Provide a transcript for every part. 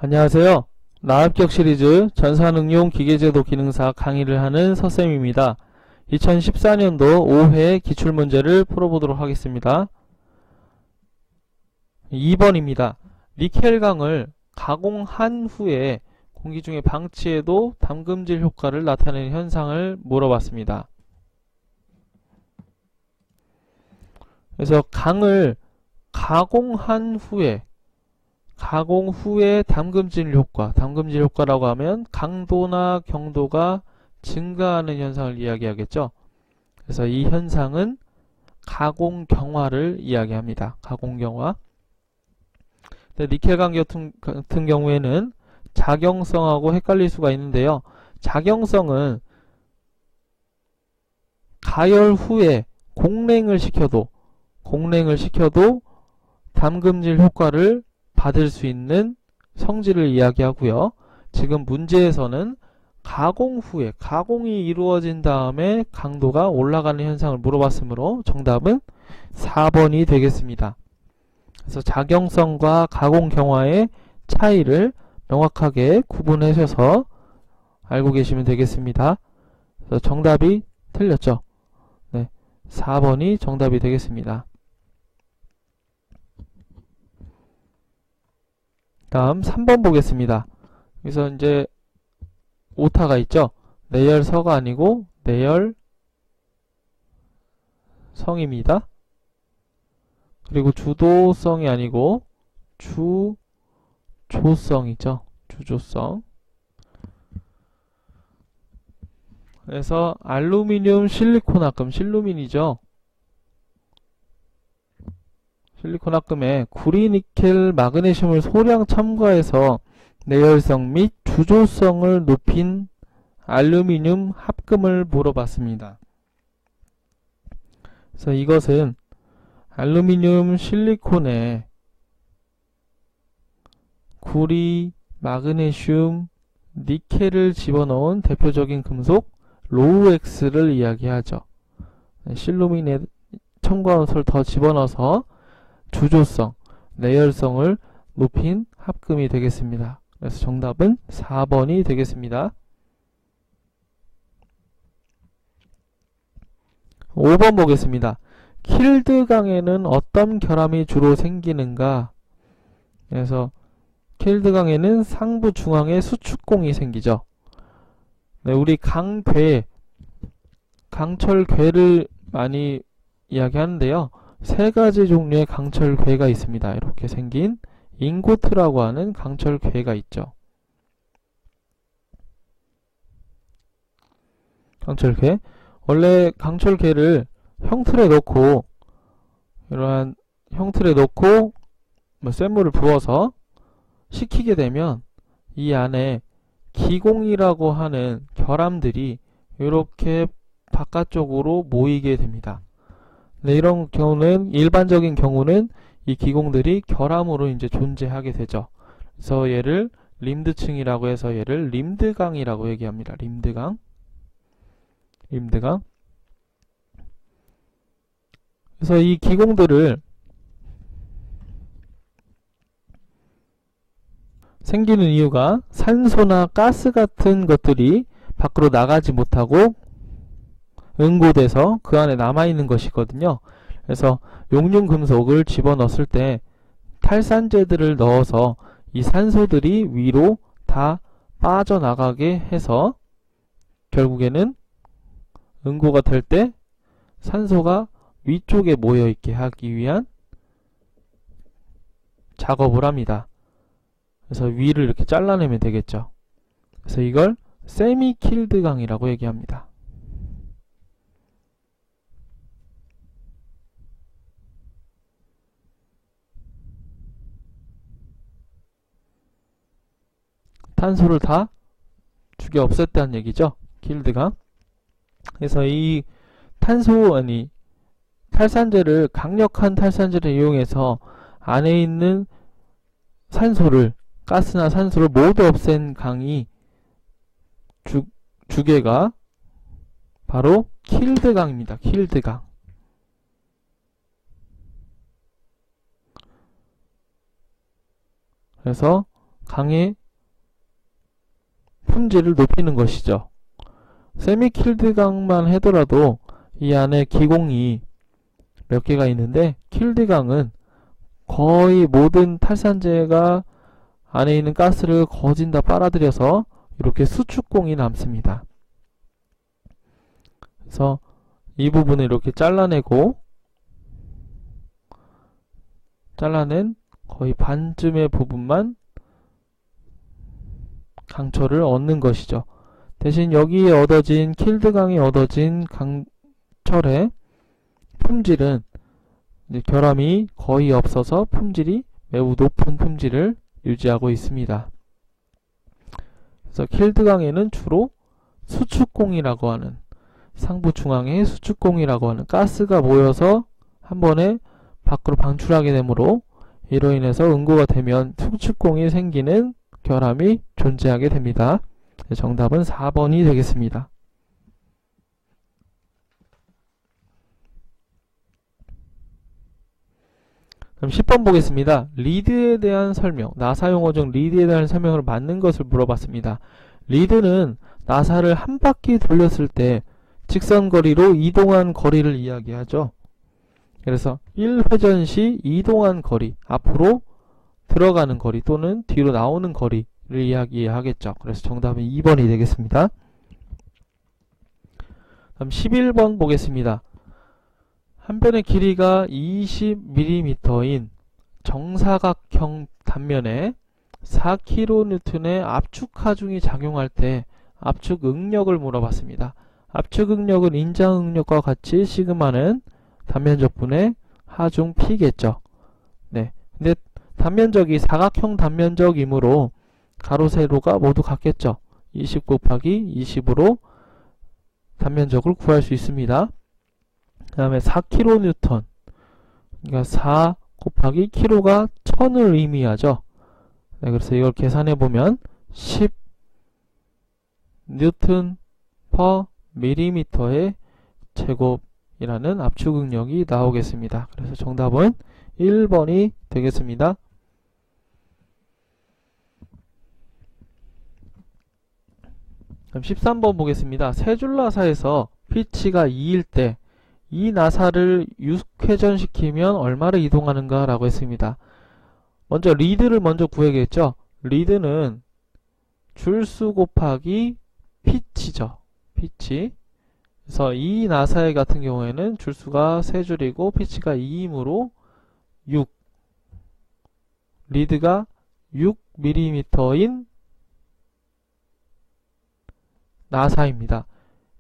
안녕하세요. 나합격 시리즈 전산응용 기계제도 기능사 강의를 하는 서쌤입니다. 2014년도 5회 기출문제를 풀어보도록 하겠습니다. 2번입니다. 니켈강을 가공한 후에 공기 중에 방치해도 담금질 효과를 나타내는 현상을 물어봤습니다. 그래서 강을 가공한 후에 가공 후에 담금질 효과라고 하면 강도나 경도가 증가하는 현상을 이야기하겠죠. 그래서 이 현상은 가공경화를 이야기합니다. 가공경화. 니켈강 같은 경우에는 작용성하고 헷갈릴 수가 있는데요. 작용성은 가열 후에 공랭을 시켜도 담금질 효과를 받을 수 있는 성질을 이야기하고요. 지금 문제에서는 가공 후에 가공이 이루어진 다음에 강도가 올라가는 현상을 물어봤으므로 정답은 4번이 되겠습니다. 그래서 작용성과 가공 경화의 차이를 명확하게 구분하셔서 알고 계시면 되겠습니다. 그래서 정답이 틀렸죠. 네, 4번이 정답이 되겠습니다. 다음 3번 보겠습니다. 여기서 이제 오타가 있죠. 내열서가 아니고 내열성입니다. 그리고 주도성이 아니고 주조성이죠. 주조성. 그래서 알루미늄 실리콘합금, 실루민이죠. 실리콘합금에 구리니켈 마그네슘을 소량 첨가해서 내열성 및 주조성을 높인 알루미늄 합금을 물어봤습니다. 그래서 이것은 알루미늄 실리콘에 구리, 마그네슘, 니켈을 집어넣은 대표적인 금속 로우엑스를 이야기하죠. 실루민에 첨가한 것을 더 집어넣어서 주조성, 내열성을 높인 합금이 되겠습니다. 그래서 정답은 4번이 되겠습니다. 5번 보겠습니다. 킬드강에는 어떤 결함이 주로 생기는가? 그래서 킬드강에는 상부 중앙에 수축공이 생기죠. 네, 우리 강철괴를 많이 이야기하는데요. 세 가지 종류의 강철괴가 있습니다. 이렇게 생긴 잉고트라고 하는 강철괴가 있죠. 강철괴. 원래 강철괴를 형틀에 넣고 이러한 형틀에 넣고 쇳물을 부어서 식히게 되면 이 안에 기공이라고 하는 결함들이 이렇게 바깥쪽으로 모이게 됩니다. 네, 이런 경우는 일반적인 경우는 이 기공들이 결함으로 이제 존재하게 되죠. 그래서 얘를 림드층이라고 해서 얘를 림드강이라고 얘기합니다. 림드강. 그래서 이 기공들을 생기는 이유가 산소나 가스 같은 것들이 밖으로 나가지 못하고 응고돼서 그 안에 남아있는 것이거든요. 그래서 용융금속을 집어넣었을 때 탈산제들을 넣어서 이 산소들이 위로 다 빠져나가게 해서 결국에는 응고가 될 때 산소가 위쪽에 모여있게 하기 위한 작업을 합니다. 그래서 위를 이렇게 잘라내면 되겠죠. 그래서 이걸 세미킬드강이라고 얘기합니다. 탄소를 다 죽여 없앴다는 얘기죠. 킬드강. 그래서 이 강력한 탈산제를 이용해서 안에 있는 가스나 산소를 모두 없앤 강이 주계가 바로 킬드강입니다. 킬드강. 그래서 강의 품질을 높이는 것이죠. 세미킬드 강만 하더라도 이 안에 기공이 몇 개가 있는데, 킬드 강은 거의 모든 탈산제가 안에 있는 가스를 거진 다 빨아들여서 이렇게 수축공이 남습니다. 그래서 이 부분을 이렇게 잘라낸 거의 반쯤의 부분만 강철을 얻는 것이죠. 대신 여기에 얻어진 킬드강에 얻어진 강철의 품질은 이제 결함이 거의 없어서 품질이 매우 높은 품질을 유지하고 있습니다. 그래서 킬드강에는 주로 수축공이라고 하는, 상부 중앙에 수축공이라고 하는 가스가 모여서 한 번에 밖으로 방출하게 되므로 이로 인해서 응고가 되면 수축공이 생기는 결함이 존재하게 됩니다. 정답은 4번이 되겠습니다. 그럼 10번 보겠습니다. 리드에 대한 설명, 나사 용어 중 리드에 대한 설명을 맞는 것을 물어봤습니다. 리드는 나사를 한 바퀴 돌렸을 때 직선거리로 이동한 거리를 이야기하죠. 그래서 1회전 시 이동한 거리, 앞으로 들어가는 거리 또는 뒤로 나오는 거리를 이야기하겠죠. 그래서 정답은 2번이 되겠습니다. 다음 11번 보겠습니다. 한 변의 길이가 20mm인 정사각형 단면에 4kN의 압축 하중이 작용할 때 압축 응력을 물어봤습니다. 압축 응력은 인장 응력과 같이 시그마는 단면적분의 하중 P겠죠. 네. 근데 단면적이 사각형 단면적이므로 가로 세로가 모두 같겠죠. 20 곱하기 20으로 단면적을 구할 수 있습니다. 그 다음에 4kN, 그러니까 4 곱하기 kg가 1000을 의미하죠. 네, 그래서 이걸 계산해보면 10 뉴턴 퍼 밀리미터의 제곱이라는 압축 응력이 나오겠습니다. 그래서 정답은 1번이 되겠습니다. 그럼 13번 보겠습니다. 세 줄 나사에서 피치가 2일 때 이 나사를 6회전 시키면 얼마를 이동하는가 라고 했습니다. 먼저 리드를 먼저 구해야겠죠. 리드는 줄수 곱하기 피치죠. 피치. 그래서 이 나사의 같은 경우에는 줄수가 3줄이고 피치가 2이므로 6. 리드가 6mm인 나사입니다.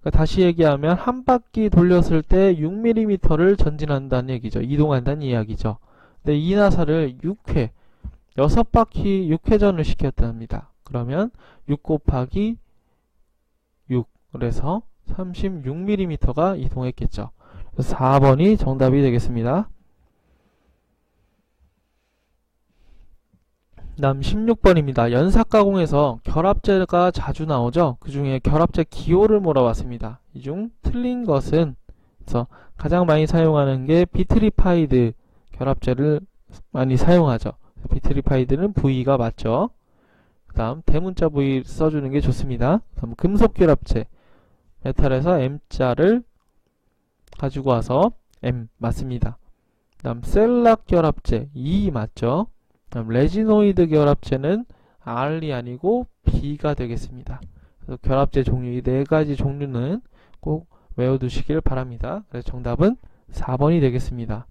그러니까 다시 얘기하면 한 바퀴 돌렸을 때 6mm를 전진한다는 얘기죠. 이동한다는 이야기죠. 근데 이 나사를 6회, 6바퀴 6회전을 시켰답니다. 그러면 6 곱하기 6, 그래서 36mm가 이동했겠죠. 그래서 4번이 정답이 되겠습니다. 다음 16번입니다. 연삭가공에서 결합제가 자주 나오죠. 그 중에 결합제 기호를 물어봤습니다. 이 중 틀린 것은, 그래서 가장 많이 사용하는 게 비트리파이드 결합제를 많이 사용하죠. 비트리파이드는 V가 맞죠. 그 다음 대문자 V 써주는 게 좋습니다. 다음 금속 결합제, 메탈에서 M자를 가지고 와서 M 맞습니다. 그 다음 셀락 결합제 E 맞죠. 레지노이드 결합제는 R이 아니고 B가 되겠습니다. 그래서 결합제 종류, 이 4가지 종류는 꼭 외워두시길 바랍니다. 그래서 정답은 4번이 되겠습니다.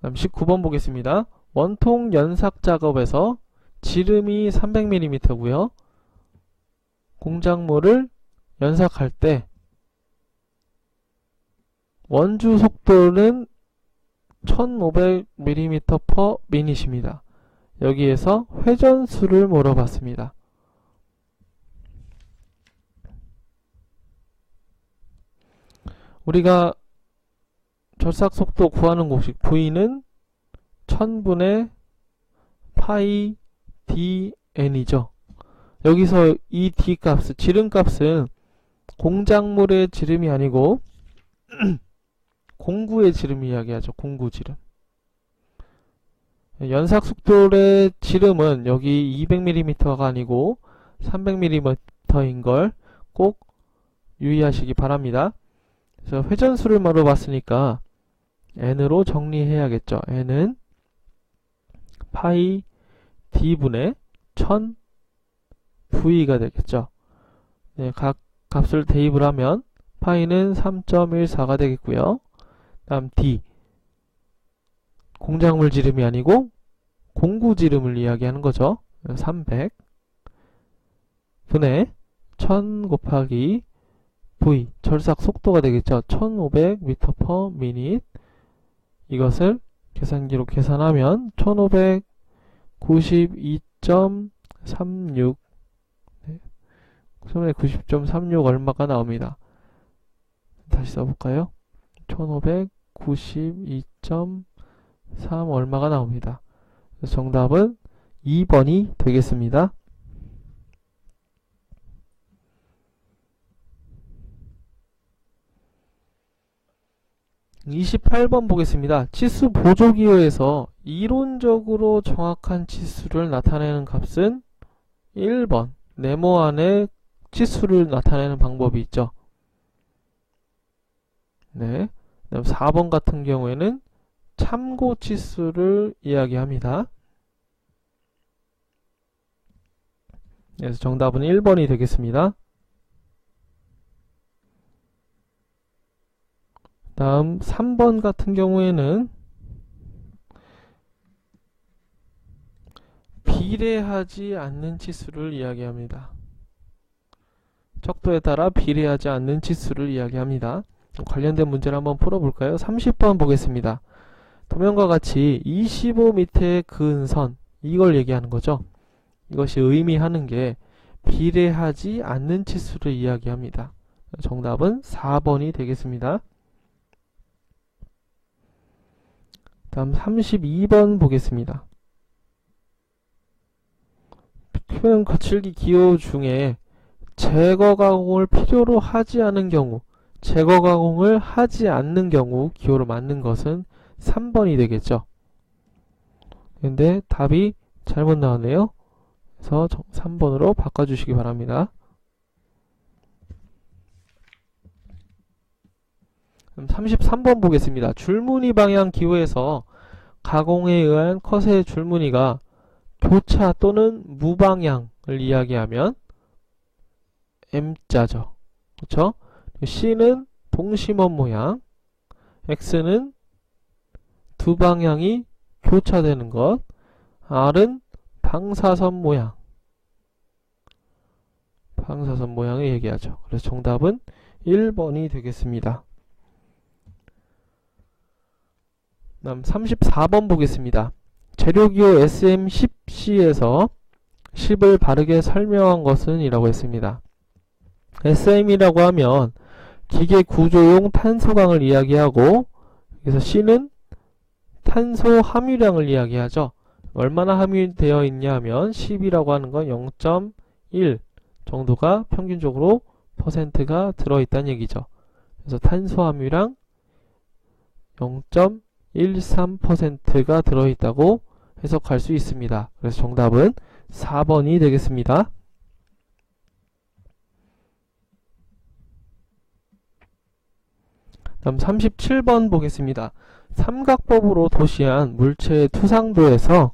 다음 19번 보겠습니다. 원통 연삭 작업에서 지름이 300mm고요. 공작물을 연삭할 때 원주 속도는 1500mm per minut입니다. 여기에서 회전수를 물어봤습니다. 우리가 절삭 속도 구하는 공식 V는 1000분의 파이 dn이죠. 여기서 이 d 값, 지름 값은 공작물의 지름이 아니고 공구의 지름 이야기하죠. 공구 지름. 연삭숙돌의 지름은 여기 200mm가 아니고 300mm인 걸 꼭 유의하시기 바랍니다. 그래서 회전수를 물어봤으니까 n으로 정리해야겠죠. n은 파이 d분의 1000 v가 되겠죠. 네, 각 값을 대입을 하면 파이는 3.14가 되겠고요. 다음 d, 공작물 지름이 아니고 공구 지름을 이야기하는 거죠. 300 분의 1000 곱하기 v, 절삭 속도가 되겠죠. 1500m/min. 이것을 계산기로 계산하면 1592.36, 90.36 얼마가 나옵니다. 다시 써볼까요? 1592.3 얼마가 나옵니다. 정답은 2번이 되겠습니다. 28번 보겠습니다. 치수 보조기호에서 이론적으로 정확한 치수를 나타내는 값은 1번, 네모안의 치수를 나타내는 방법이 있죠. 네. 그다음 4번 같은 경우에는 참고 치수를 이야기합니다. 그래서 정답은 1번이 되겠습니다. 다음 3번 같은 경우에는 비례하지 않는 치수를 이야기합니다. 척도에 따라 비례하지 않는 치수를 이야기합니다. 관련된 문제를 한번 풀어볼까요? 30번 보겠습니다. 도면과 같이 25m에 그은 선, 이걸 얘기하는 거죠. 이것이 의미하는 게 비례하지 않는 치수를 이야기합니다. 정답은 4번이 되겠습니다. 다음 32번 보겠습니다. 표면 거칠기 기호 중에 제거 가공을 필요로 하지 않은 경우, 제거 가공을 하지 않는 경우 기호를 맞는 것은 3번이 되겠죠. 근데 답이 잘못 나왔네요. 그래서 3번으로 바꿔주시기 바랍니다. 그럼 33번 보겠습니다. 줄무늬 방향 기호에서 가공에 의한 컷의 줄무늬가 교차 또는 무방향을 이야기하면 M자죠. 그렇죠? C는 동심원 모양, X는 두 방향이 교차되는 것, R은 방사선 모양, 방사선 모양을 얘기하죠. 그래서 정답은 1번이 되겠습니다. 다음 34번 보겠습니다. 재료기호 SM10C에서 10을 바르게 설명한 것은 이라고 했습니다. SM이라고 하면 기계 구조용 탄소강을 이야기하고, 그래서 C는 탄소 함유량을 이야기하죠. 얼마나 함유되어 있냐 하면 10이라고 하는 건 0.1 정도가 평균적으로 %가 들어있다는 얘기죠. 그래서 탄소 함유량 0.13%가 들어있다고 해석할 수 있습니다. 그래서 정답은 4번이 되겠습니다. 다음 37번 보겠습니다. 삼각법으로 도시한 물체의 투상도에서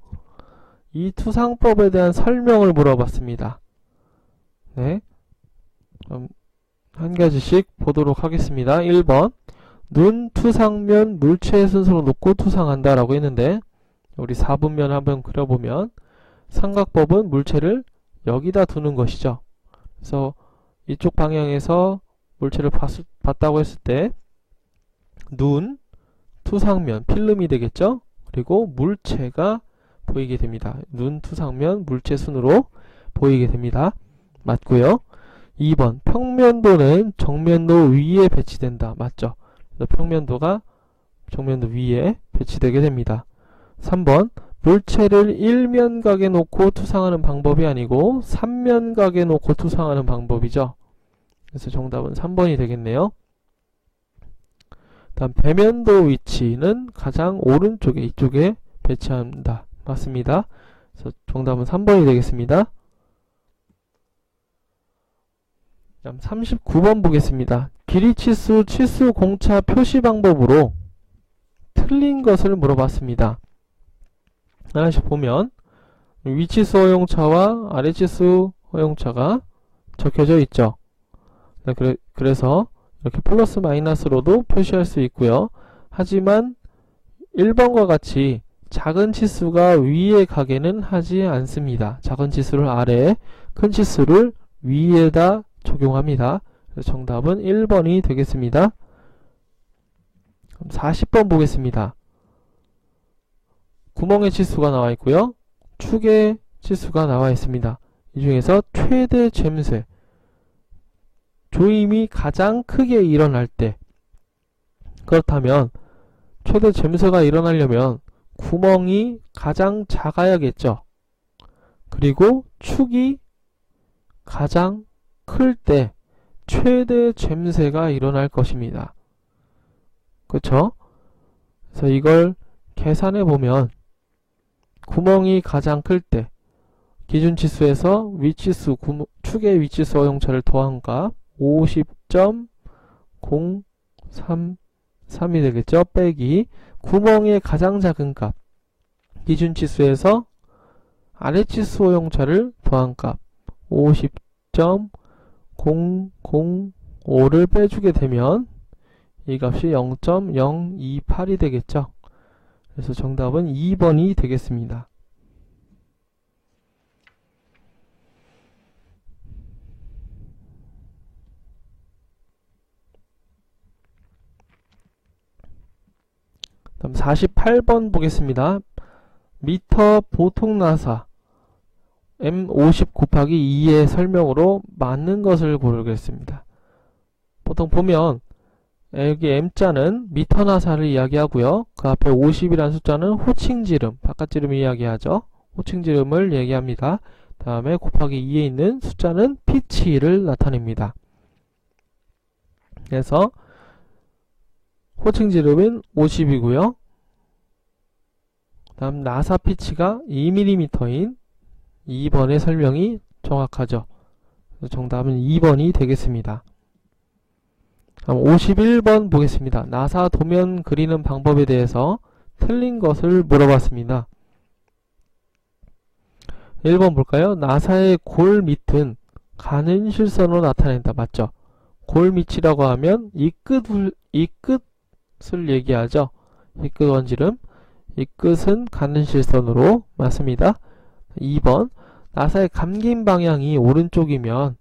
이 투상법에 대한 설명을 물어봤습니다. 네, 그럼 한 가지씩 보도록 하겠습니다. 1번, 눈 투상면 물체의 순서로 놓고 투상한다 라고 했는데, 우리 4분면 한번 그려보면 삼각법은 물체를 여기다 두는 것이죠. 그래서 이쪽 방향에서 물체를 봤다고 했을 때 눈, 투상면, 필름이 되겠죠? 그리고 물체가 보이게 됩니다. 눈, 투상면, 물체 순으로 보이게 됩니다. 맞고요. 2번, 평면도는 정면도 위에 배치된다. 맞죠? 그래서 평면도가 정면도 위에 배치되게 됩니다. 3번, 물체를 1면각에 놓고 투상하는 방법이 아니고 3면각에 놓고 투상하는 방법이죠. 그래서 정답은 3번이 되겠네요. 다음 배면도 위치는 가장 오른쪽에, 이쪽에 배치한다. 맞습니다. 그래서 정답은 3번이 되겠습니다. 다음 39번 보겠습니다. 길이치수, 치수 공차 표시 방법으로 틀린 것을 물어봤습니다. 하나씩 보면 위치수 허용차와 아래치수 허용차가 적혀져 있죠. 그래서 이렇게 플러스 마이너스로도 표시할 수 있고요. 하지만 1번과 같이 작은 치수가 위에 가게는 하지 않습니다. 작은 치수를 아래에, 큰 치수를 위에다 적용합니다. 그래서 정답은 1번이 되겠습니다. 40번 보겠습니다. 구멍의 치수가 나와 있고요. 축의 치수가 나와 있습니다. 이 중에서 최대 젬쇠, 조임이 가장 크게 일어날 때, 그렇다면 최대 젬쇠가 일어나려면 구멍이 가장 작아야겠죠. 그리고 축이 가장 클 때 최대 젬쇠가 일어날 것입니다. 그렇죠? 그래서 이걸 계산해 보면 구멍이 가장 클 때 기준치수에서 위치수, 축의 위치수 허용차를 더한 값 50.033이 되겠죠. 빼기 구멍의 가장 작은 값 기준치수에서 아래치수 허용차를 더한 값 50.005를 빼주게 되면 이 값이 0.028이 되겠죠. 그래서 정답은 2번이 되겠습니다. 다음 48번 보겠습니다. 미터 보통 나사 M50 곱하기 2의 설명으로 맞는 것을 고르겠습니다. 보통 보면 여기 M자는 미터 나사를 이야기하고요. 그 앞에 50이라는 숫자는 호칭지름, 바깥지름을 이야기하죠. 호칭지름을 얘기합니다. 다음에 곱하기 2에 있는 숫자는 피치를 나타냅니다. 그래서 호칭지름은 50이고요. 다음 나사 피치가 2mm인 2번의 설명이 정확하죠. 정답은 2번이 되겠습니다. 다음 51번 보겠습니다. 나사 도면 그리는 방법에 대해서 틀린 것을 물어봤습니다. 1번 볼까요? 나사의 골 밑은 가는 실선으로 나타낸다. 맞죠? 골 밑이라고 하면 이 끝을 얘기하죠. 이 끝 원지름, 이 끝은 가는 실선으로 맞습니다. 2번 나사의 감긴 방향이 오른쪽이면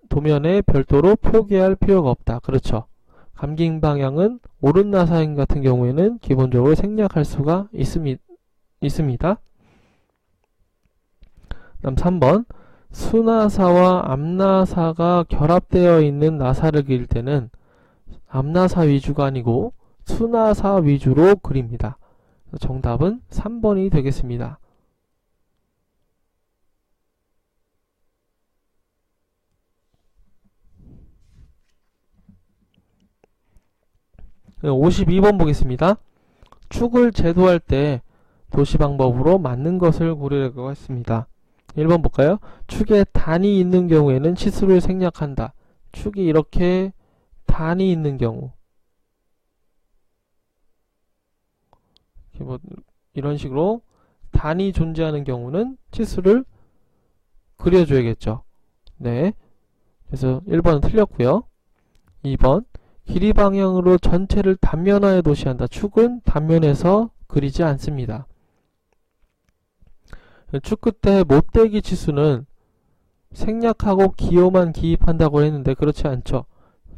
도면에 별도로 표기할 필요가 없다. 그렇죠. 감긴 방향은 오른 나사인 같은 경우에는 기본적으로 생략할 수가 있습니다. 다음 3번 수나사와 앞나사가 결합되어 있는 나사를 그릴 때는 앞나사 위주가 아니고 수나사 위주로 그립니다. 정답은 3번이 되겠습니다. 52번 보겠습니다. 축을 제도할 때 도시 방법으로 맞는 것을 고르려고 했습니다. 1번 볼까요? 축에 단이 있는 경우에는 치수를 생략한다. 축이 이렇게 단이 있는 경우, 이런 식으로 단이 존재하는 경우는 치수를 그려줘야겠죠. 네, 그래서 1번은 틀렸고요. 2번 길이 방향으로 전체를 단면화에 도시한다. 축은 단면에서 그리지 않습니다. 축 끝에 못대기 치수는 생략하고 기호만 기입한다고 했는데 그렇지 않죠.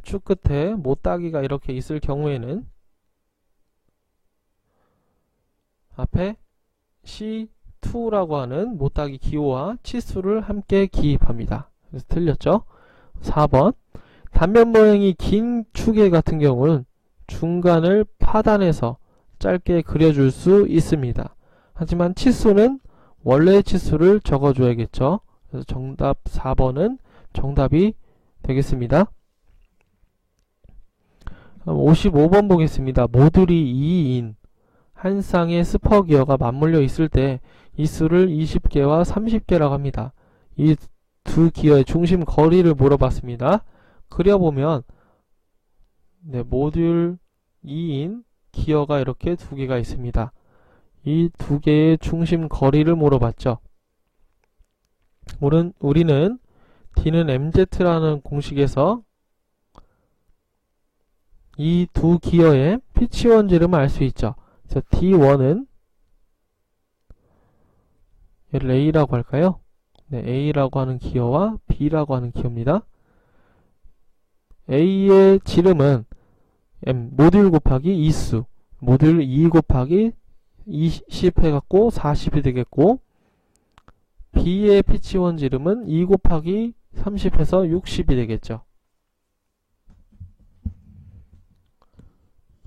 축 끝에 못따기가 이렇게 있을 경우에는 앞에 C2라고 하는 못따기 기호와 치수를 함께 기입합니다. 그래서 틀렸죠. 4번 단면 모양이 긴 축의 같은 경우는 중간을 파단해서 짧게 그려줄 수 있습니다. 하지만 치수는 원래의 치수를 적어줘야겠죠. 그래서 정답 4번은 정답이 되겠습니다. 55번 보겠습니다. 모듈이 2인 한 쌍의 스퍼 기어가 맞물려 있을 때 이 수를 20개와 30개라고 합니다. 이 두 기어의 중심 거리를 물어봤습니다. 그려보면 모듈 2인 기어가 이렇게 두 개가 있습니다. 이 두 개의 중심 거리를 물어봤죠. 우리는 D는 MZ라는 공식에서 이 두 기어의 피치 원지름을 알 수 있죠. 그래서 D1은 얘를 A라고 할까요? A라고 하는 기어와 B라고 하는 기어입니다. A의 지름은 모듈 곱하기 2수, 모듈 2 곱하기 20 해갖고 40이 되겠고, B의 피치 원지름은 2 곱하기 30 해서 60이 되겠죠.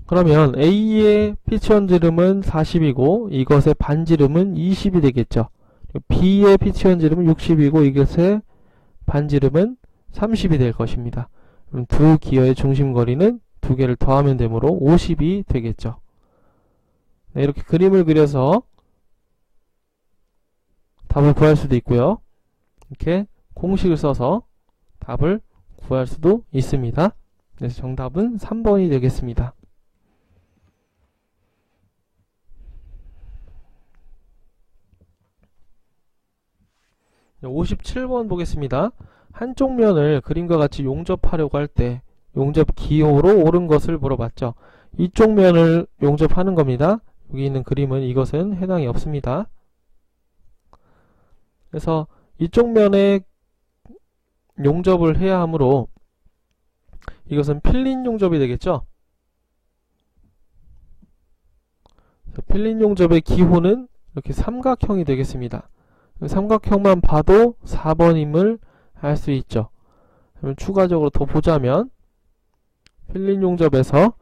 그러면 A의 피치 원지름은 40이고 이것의 반지름은 20이 되겠죠. B의 피치 원지름은 60이고 이것의 반지름은 30이 될 것입니다. 그럼 두 기어의 중심거리는 두 개를 더하면 되므로 50이 되겠죠. 이렇게 그림을 그려서 답을 구할 수도 있고요. 이렇게 공식을 써서 답을 구할 수도 있습니다. 그래서 정답은 3번이 되겠습니다. 57번 보겠습니다. 한쪽 면을 그림과 같이 용접하려고 할 때 용접 기호로 옳은 것을 물어봤죠. 이쪽 면을 용접하는 겁니다. 여기 있는 그림은 이것은 해당이 없습니다. 그래서 이쪽 면에 용접을 해야 하므로 이것은 필린 용접이 되겠죠. 필린 용접의 기호는 이렇게 삼각형이 되겠습니다. 삼각형만 봐도 4번임을 알 수 있죠. 그러면 추가적으로 더 보자면 필린 용접에서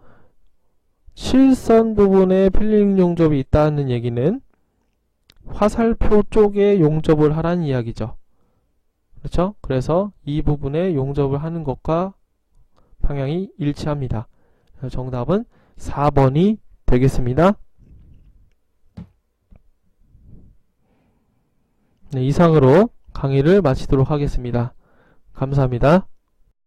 실선 부분에 필린 용접이 있다는 얘기는 화살표 쪽에 용접을 하라는 이야기죠. 그렇죠? 그래서 이 부분에 용접을 하는 것과 방향이 일치합니다. 정답은 4번이 되겠습니다. 이상으로 강의를 마치도록 하겠습니다. 감사합니다.